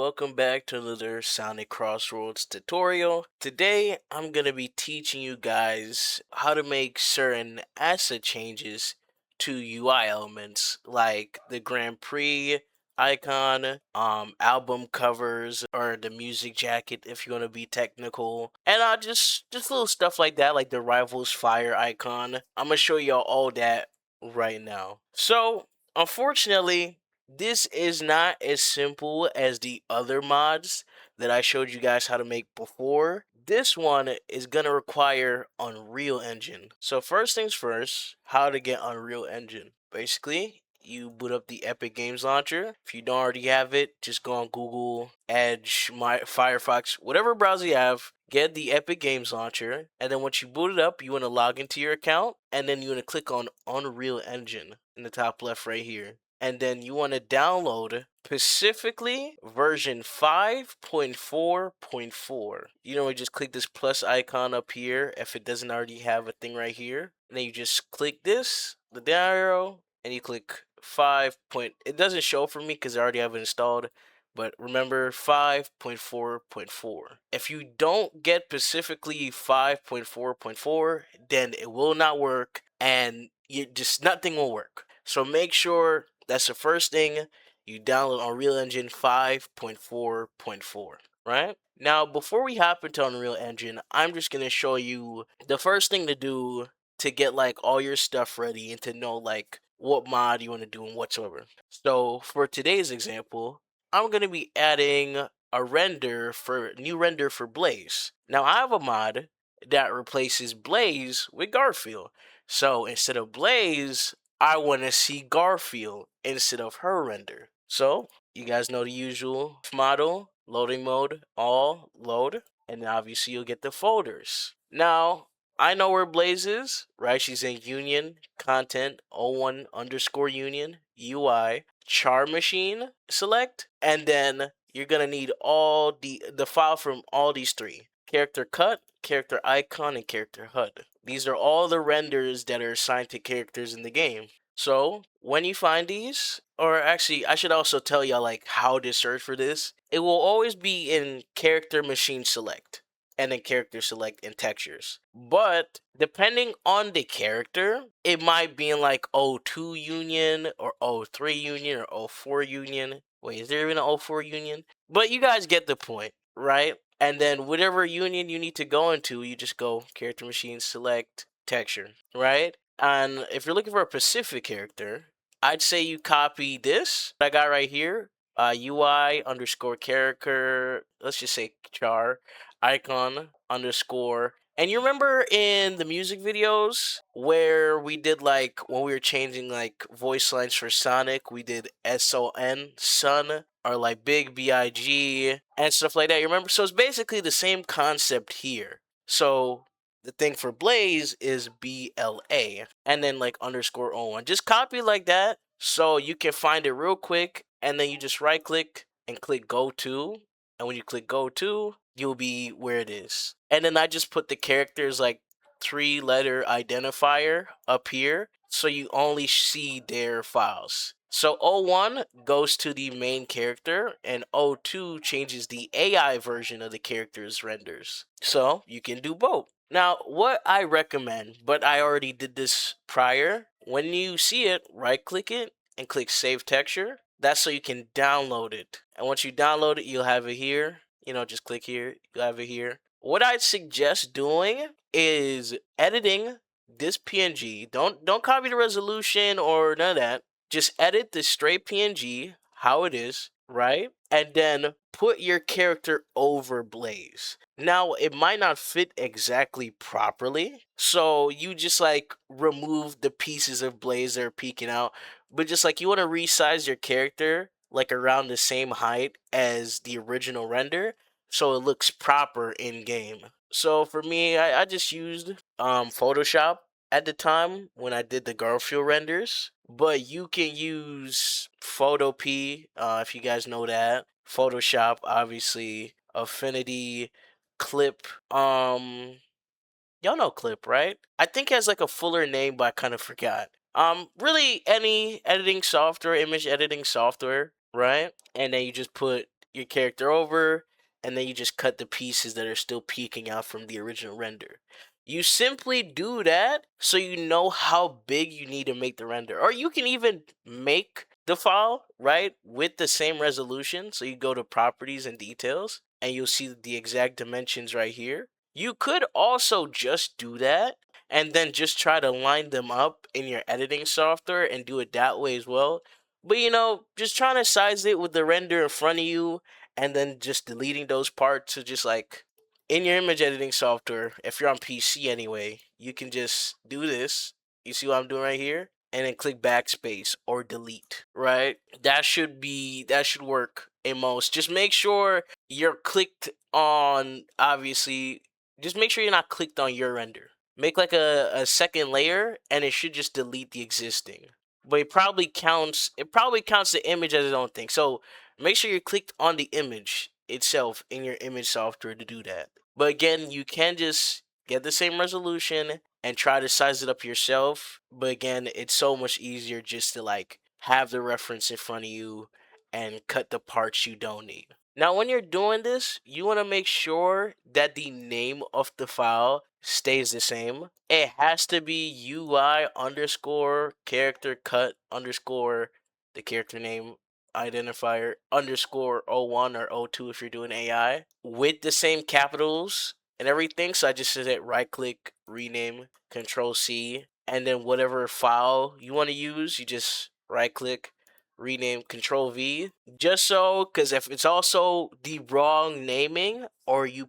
welcome back to another Sonic CrossWorlds tutorial. Today I'm going to be teaching you guys how to make certain asset changes to UI elements like the Grand Prix icon, album covers, or the music jacket if you're going to be technical, and just little stuff like that, like the Rivals Fire icon. I'm going to show y'all all that right now. So unfortunately, this is not as simple as the other mods that I showed you guys how to make before. This one is going to require Unreal Engine. So first things first, how to get Unreal Engine. Basically, you boot up the Epic Games Launcher. If you don't already have it, just go on Google, Edge, Firefox, whatever browser you have, get the Epic Games Launcher, and then once you boot it up, you want to log into your account, and then you want to click on Unreal Engine in the top left right here. And then you want to download specifically version 5.4.4. You just click this plus icon up here if it doesn't already have a thing right here. And then you just click this, the down arrow, and you click 5. It doesn't show for me because I already have it installed. But remember 5.4.4. If you don't get specifically 5.4.4, then it will not work and nothing will work. So make sure that's the first thing you download Unreal Engine 5.4.4, right? Now, before we hop into Unreal Engine, I'm just going to show you the first thing to do to get like all your stuff ready and to know like what mod you want to do and whatsoever. So for today's example, I'm going to be adding a new render for Blaze. Now I have a mod that replaces Blaze with Garfield. So instead of Blaze, I want to see Garfield instead of her render. So you guys know the usual model, loading mode, all, load, and then obviously you'll get the folders. Now, I know where Blaze is, right? She's in Union, Content, 01 underscore Union, UI, Char Machine, select, and then you're gonna need all the file from all these three. Character cut, character icon, and character HUD. These are all the renders that are assigned to characters in the game. So when you find these, or actually I should also tell y'all like how to search for this. It will always be in character machine select and then character select and textures. But depending on the character, it might be in like O2 Union or O3 Union or O4 Union. Wait, is there even an O4 Union? But you guys get the point, right? And then whatever union you need to go into, you just go character machine select texture, right? And if you're looking for a specific character, I'd say you copy this I got right here, UI underscore character, let's just say char, icon underscore. And you remember in the music videos where we did like, when we were changing like voice lines for Sonic, we did SON, son, or like big BIG and stuff like that. You remember? So it's basically the same concept here. So the thing for Blaze is BLA and then like underscore O1. Just copy like that so you can find it real quick, and then you just right click and click go to. And when you click go to, you'll be where it is. And then I just put the characters like 3-letter identifier up here so you only see their files. So O1 goes to the main character and O2 changes the AI version of the character's renders. So you can do both. Now, what I recommend, but I already did this prior, when you see it, right click it and click save texture. That's so you can download it. And once you download it, you'll have it here. Just click here, you'll have it here. What I'd suggest doing is editing this PNG. Don't copy the resolution or none of that. Just edit the straight PNG, how it is, right? And then put your character over Blaze. Now, it might not fit exactly properly, so you just like remove the pieces of Blaze that are peeking out, but just like you want to resize your character like around the same height as the original render so it looks proper in game. So for me, I just used Photoshop at the time when I did the Garfield renders, but you can use Photopea if you guys know that. Photoshop, obviously, Affinity, Clip. Y'all know Clip, right? I think it has like a fuller name, but I kind of forgot. Really any editing software, image editing software, right? And then you just put your character over, and then you just cut the pieces that are still peeking out from the original render. You simply do that so you know how big you need to make the render. Or you can even make the file, right, with the same resolution. So you go to properties and details, and you'll see the exact dimensions right here. You could also just do that and then just try to line them up in your editing software and do it that way as well. But just trying to size it with the render in front of you and then just deleting those parts to just like in your image editing software, if you're on PC anyway, you can just do this. You see what I'm doing right here? And then click backspace or delete, right? That should work in most. Just make sure you're clicked on, obviously, just make sure you're not clicked on your render. Make like a second layer and it should just delete the existing. But it probably counts the image as its own thing. So make sure you're clicked on the image itself in your image software to do that. But again, you can just get the same resolution and try to size it up yourself. But again, it's so much easier just to like have the reference in front of you and cut the parts you don't need. Now, when you're doing this, you want to make sure that the name of the file stays the same. It has to be UI underscore character cut underscore the character name identifier underscore O1 or O2 if you're doing AI with the same capitals and everything. So I just said it, right click, rename, control C, and then whatever file you want to use, you just right click, rename, control V, just so, because if it's also the wrong naming or you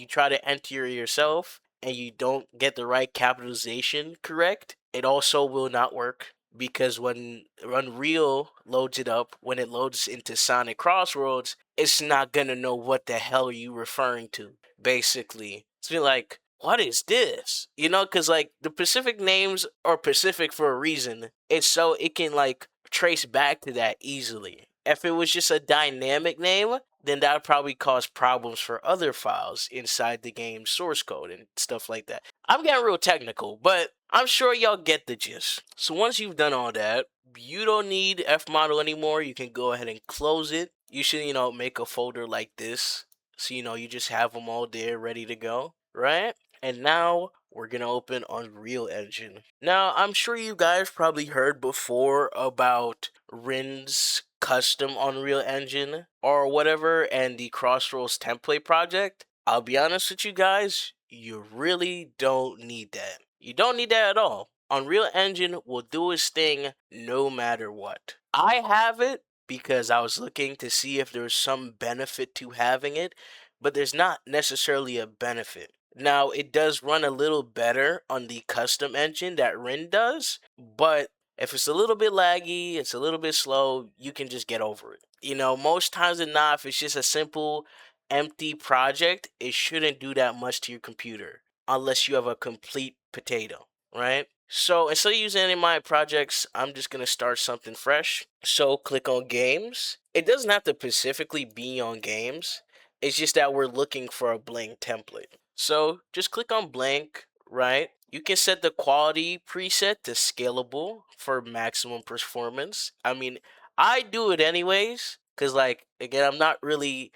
try to enter yourself and you don't get the right capitalization correct, it also will not work because when Unreal loads it up, when it loads into Sonic CrossWorlds, it's not gonna know what the hell are you referring to. Basically, it's be like, what is this? Because like the Pacific names are Pacific for a reason. It's so it can like trace back to that easily. If it was just a dynamic name, then that would probably cause problems for other files inside the game's source code and stuff like that. I'm getting real technical, but I'm sure y'all get the gist. So once you've done all that, you don't need Fmodel anymore. You can go ahead and close it. You should, make a folder like this. So, you just have them all there ready to go, right? And now we're going to open Unreal Engine. Now, I'm sure you guys probably heard before about Rin's custom Unreal Engine or whatever and the CrossWorlds template project. I'll be honest with you guys, you really don't need that. You don't need that at all. Unreal Engine will do its thing no matter what. I have it because I was looking to see if there's some benefit to having it, but there's not necessarily a benefit. Now, it does run a little better on the custom engine that Rin does, but if it's a little bit laggy, it's a little bit slow, you can just get over it. Most times than not, if it's just a simple empty project, it shouldn't do that much to your computer unless you have a complete potato, right? So instead of using any of my projects, I'm just going to start something fresh. So click on games. It doesn't have to specifically be on games. It's just that we're looking for a blank template. So just click on blank, right? You can set the quality preset to scalable for maximum performance. I mean, I do it anyways because like again, I'm not really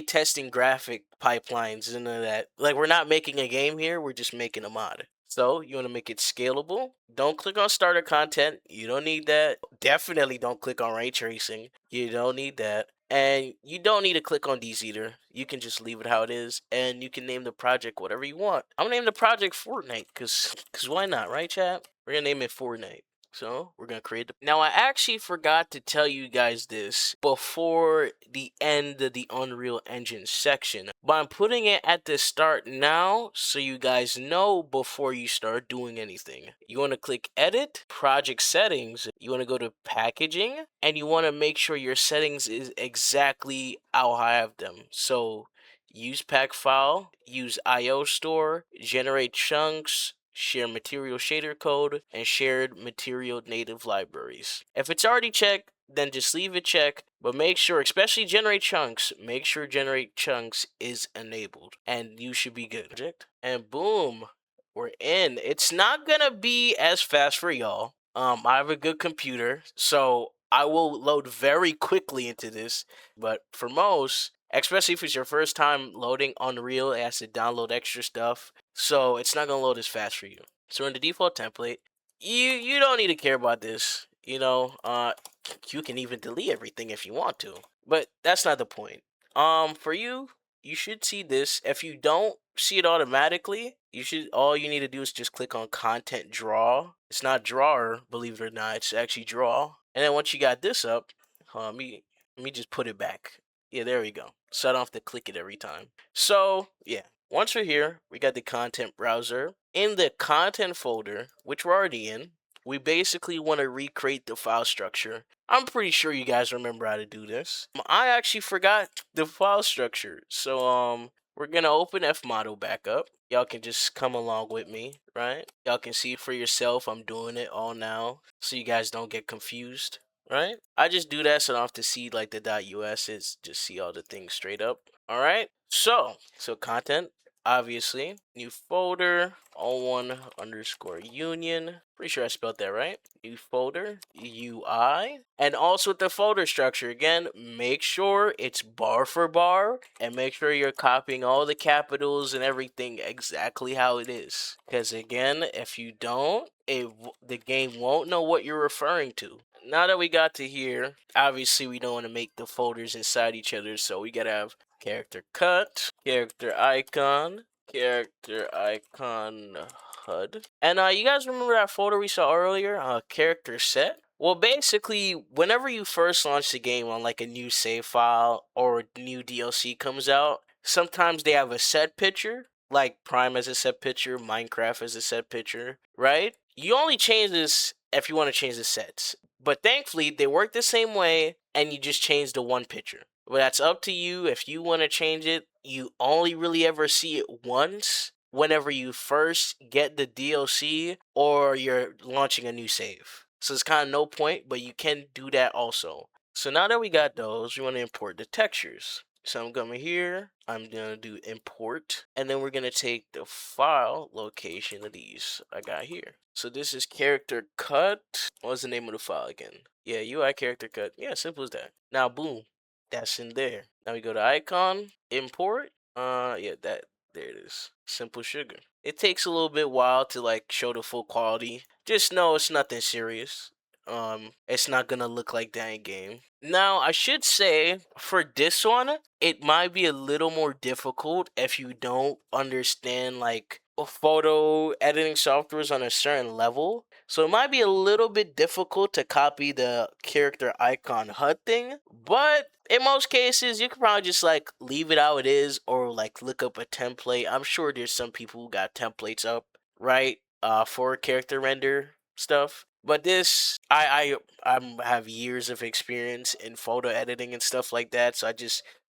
testing graphic pipelines and none of that. Like we're not making a game here, we're just making a mod. So you want to make it scalable. Don't click on starter content. You don't need that. Definitely don't click on ray tracing. You don't need that. And you don't need to click on these either. You can just leave it how it is. And you can name the project whatever you want. I'm going to name the project Fortnite because why not, right, chat? We're going to name it Fortnite. So we're going to create the... Now, I actually forgot to tell you guys this before the end of the Unreal Engine section. But I'm putting it at the start now so you guys know before you start doing anything. You want to click Edit, Project Settings. You want to go to Packaging. And you want to make sure your settings is exactly how I have them. So use pack file, use IO store, generate chunks, share material shader code, and shared material native libraries. If it's already checked, then just leave it checked, but make sure, especially generate chunks, make sure generate chunks is enabled, and you should be good. And boom, we're in. It's not gonna be as fast for y'all. I have a good computer, so I will load very quickly into this, but for most, especially if it's your first time loading Unreal, it has to download extra stuff, so it's not gonna load as fast for you. So in the default template, you don't need to care about this. You can even delete everything if you want to, but that's not the point. For you should see this. If you don't see it automatically, all you need to do is just click on content draw. It's not drawer, believe it or not, it's actually draw. And then once you got this up, let me just put it back. Yeah, there we go. So I don't have to click it every time. So yeah, once we're here, we got the content browser. In the content folder, which we're already in, we basically want to recreate the file structure. I'm pretty sure you guys remember how to do this. I actually forgot the file structure. So we're gonna open fmodel back up. Y'all can just come along with me, right? Y'all can see for yourself. I'm doing it all now, so you guys don't get confused, right? I just do that so I don't have to see like the .us. It's just see all the things straight up. All right. So content, obviously, new folder, all1 underscore union. Pretty sure I spelled that right. New folder, UI. And also with the folder structure, again, make sure it's bar for bar and make sure you're copying all the capitals and everything exactly how it is. Because again, if you don't, the game won't know what you're referring to. Now that we got to here, obviously we don't want to make the folders inside each other, so we gotta have character cut, character icon, HUD. And you guys remember that folder we saw earlier, character set? Well, basically, whenever you first launch the game on like a new save file or new DLC comes out, sometimes they have a set picture, like Prime as a set picture, Minecraft as a set picture, right? You only change this if you want to change the sets. But thankfully, they work the same way, and you just change the one picture. But that's up to you. If you want to change it, you only really ever see it once whenever you first get the DLC or you're launching a new save. So it's kind of no point, but you can do that also. So now that we got those, we want to import the textures. So I'm coming here, I'm gonna do import, and then we're gonna take the file location of these I got here. So this is character cut. What's the name of the file again? Yeah, UI character cut. Yeah, simple as that. Now boom, that's in there. Now we go to icon, import. Yeah, there it is. Simple sugar. It takes a little bit while to like show the full quality. Just know it's nothing serious. It's not gonna look like that in game. Now, I should say, for this one, it might be a little more difficult if you don't understand, like, photo editing softwares on a certain level. So it might be a little bit difficult to copy the character icon HUD thing, but in most cases, you can probably just, like, leave it how it is or, like, look up a template. I'm sure there's some people who got templates up, right, for character render stuff. But this, I have years of experience in photo editing and stuff like that, so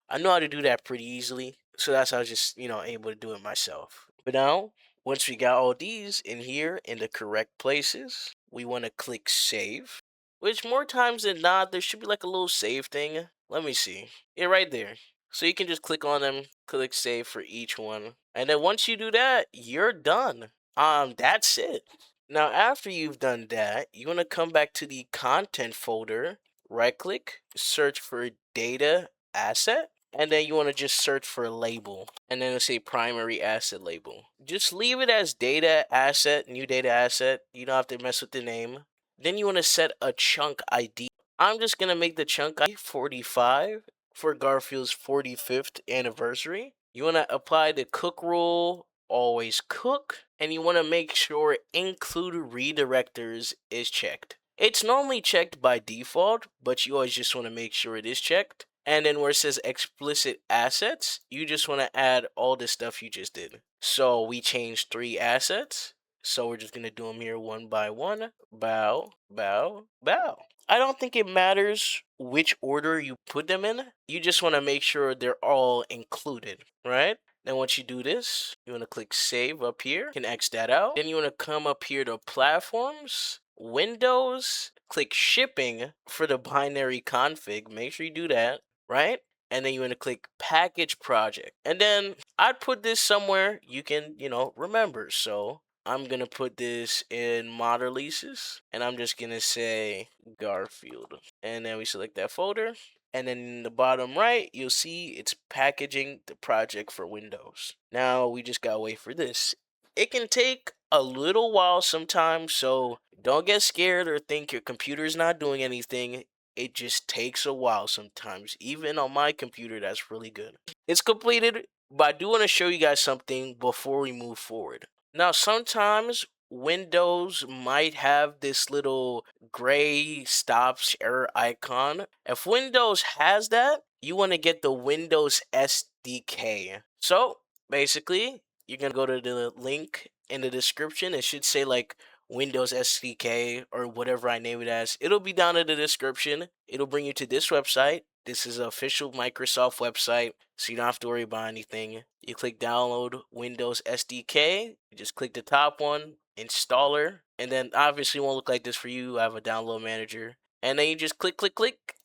I know how to do that pretty easily. So that's how I was just able to do it myself. But now, once we got all these in here in the correct places, we want to click save. Which more times than not, there should be like a little save thing. Let me see. Yeah, right there. So you can just click on them, click save for each one, and then once you do that, you're done. That's it. Now, after you've done that, you want to come back to the content folder, right click, search for data asset, and then you want to just search for a label, and then it'll say primary asset label. Just leave it as data asset, new data asset. You don't have to mess with the name. Then you want to set a chunk ID. I'm just going to make the chunk ID 45 for Garfield's 45th anniversary. You want to apply the cook rule, always cook, and you want to make sure include redirectors is checked. It's normally checked by default, but you always just want to make sure it is checked. And then where it says explicit assets, you just want to add all the stuff you just did. So we changed 3 assets. So we're just going to do them here one by one. Bow, bow, bow. I don't think it matters which order you put them in. You just want to make sure they're all included, right? Then once you do this, you want to click save up here. You can X that out. Then you want to come up here to platforms, Windows, click shipping for the binary config. Make sure you do that, right? And then you want to click package project. And then I'd put this somewhere you can, remember. So I'm gonna put this in mod releases, and I'm just gonna say Garfield, and then we select that folder, and then in the bottom right you'll see it's packaging the project for Windows. Now we just gotta wait for this. It can take a little while sometimes, so don't get scared or think your computer's not doing anything. It just takes a while sometimes, even on my computer. That's really good. It's completed, but I do want to show you guys something before we move forward. Now, sometimes Windows might have this little gray stops error icon. If Windows has that, you want to get the Windows SDK. So basically, you're going to go to the link in the description. It should say like Windows SDK or whatever I name it as. It'll be down in the description. It'll bring you to this website. This is an official Microsoft website, so you don't have to worry about anything. You click download Windows SDK. You just click the top one, installer, and then obviously it won't look like this for you. I have a download manager. And then you just click,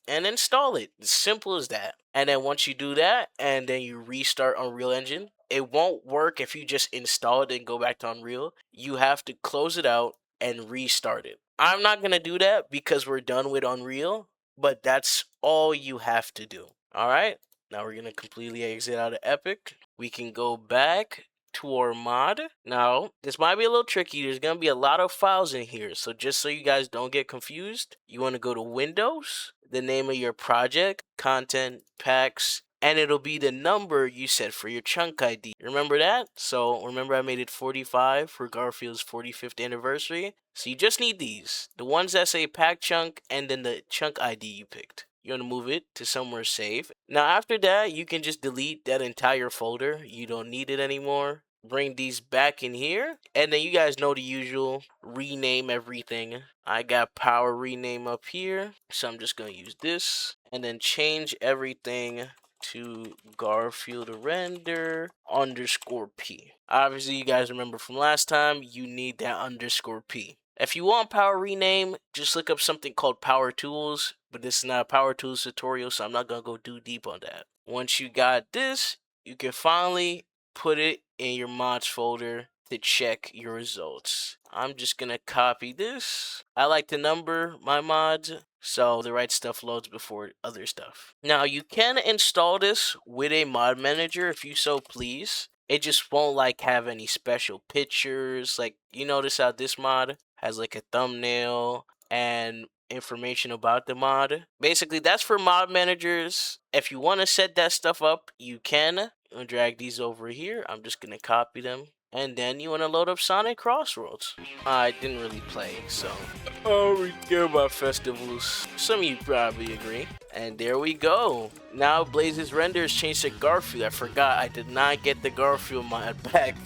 and install it. It's simple as that. And then once you do that, and then you restart Unreal Engine, it won't work if you just install it and go back to Unreal. You have to close it out and restart it. I'm not going to do that because we're done with Unreal, but that's all you have to do. All right, now we're going to completely exit out of Epic. We can go back to our mod. Now, this might be a little tricky. There's going to be a lot of files in here. So just so you guys don't get confused, you want to go to Windows, the name of your project, content, packs, and it'll be the number you set for your chunk ID. Remember that? So remember I made it 45 for Garfield's 45th anniversary. So you just need these. The ones that say pack chunk and then the chunk ID you picked. You want to move it to somewhere safe. Now after that, you can just delete that entire folder. You don't need it anymore. Bring these back in here, and then you guys know the usual, rename everything. I got power rename up here, so I'm just gonna use this, and then change everything to Garfield render _P. Obviously you guys remember from last time, you need that _P. If you want power rename, just look up something called Power Tools, but this is not a Power Tools tutorial, so I'm not gonna go too deep on that. Once you got this, you can finally put it in your mods folder to check your results. I'm just gonna copy this. I like to number my mods so the right stuff loads before other stuff. Now you can install this with a mod manager if you so please. It just won't like have any special pictures. Like you notice how this mod has like a thumbnail and information about the mod. Basically that's for mod managers. If you want to set that stuff up, you can. I'll drag these over here. I'm just gonna copy them. And then you want to load up Sonic CrossWorlds. I didn't really play, so I don't really care about festivals. Some of you probably agree. And there we go. Now Blaze's renders changed to Garfield. I forgot I did not get the Garfield mod back.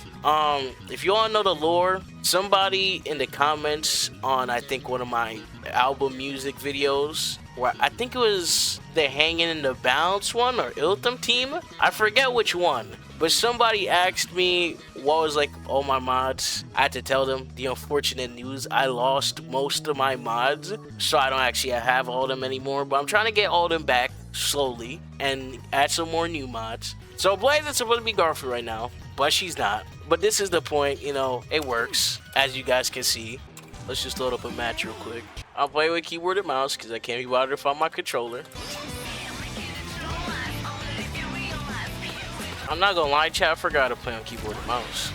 If you all know the lore, somebody in the comments on I think one of my album music videos, where I think it was the Hanging in the Balance one or Iltham team. I forget which one. But somebody asked me what was like all my mods. I had to tell them the unfortunate news. I lost most of my mods, so I don't actually have all of them anymore. But I'm trying to get all of them back slowly and add some more new mods. So Blaze is supposed to be Garfield right now, but she's not. But this is the point, you know, it works, as you guys can see. Let's just load up a match real quick. I'll play with keyboard and mouse because I can't be bothered to find my controller. I'm not gonna lie, chat, I forgot to play on keyboard and mouse.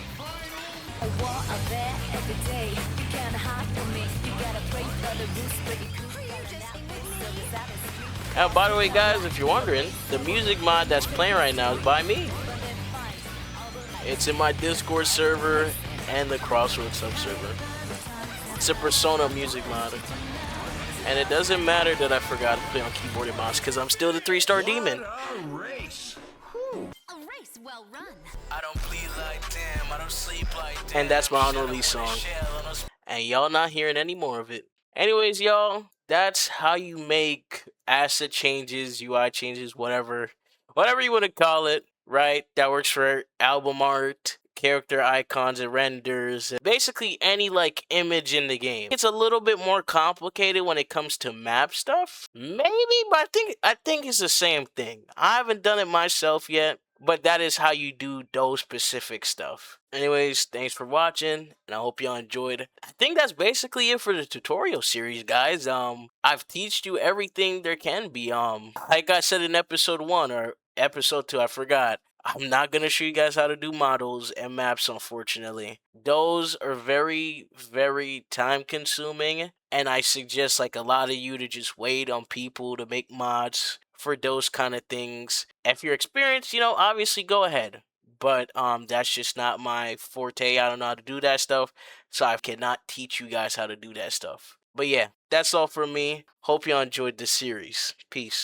Now, by the way, guys, if you're wondering, the music mod that's playing right now is by me. It's in my Discord server and the CrossWorlds sub-server. It's a Persona music mod. And it doesn't matter that I forgot to play on keyboard and mouse because I'm still the 3-star demon. Well run. I don't bleed like damn, I don't sleep like damn. And that's my unreleased song. And y'all not hearing any more of it. Anyways, y'all, that's how you make asset changes, UI changes, whatever you want to call it, right? That works for album art, character icons and renders, basically any like image in the game. It's a little bit more complicated when it comes to map stuff. Maybe, but I think it's the same thing. I haven't done it myself yet. but that is how you do those specific stuff. Anyways, thanks for watching, and I hope y'all enjoyed. I think that's basically it for the tutorial series, guys. I've teached you everything there can be. Like I said in episode 1 or episode 2, I forgot. I'm not gonna show you guys how to do models and maps, unfortunately. Those are very, very time consuming, and I suggest like a lot of you to just wait on people to make mods for those kind of things. If you're experienced, obviously go ahead. But that's just not my forte. I don't know how to do that stuff, so I cannot teach you guys how to do that stuff. But yeah, that's all for me. Hope y'all enjoyed this series. Peace.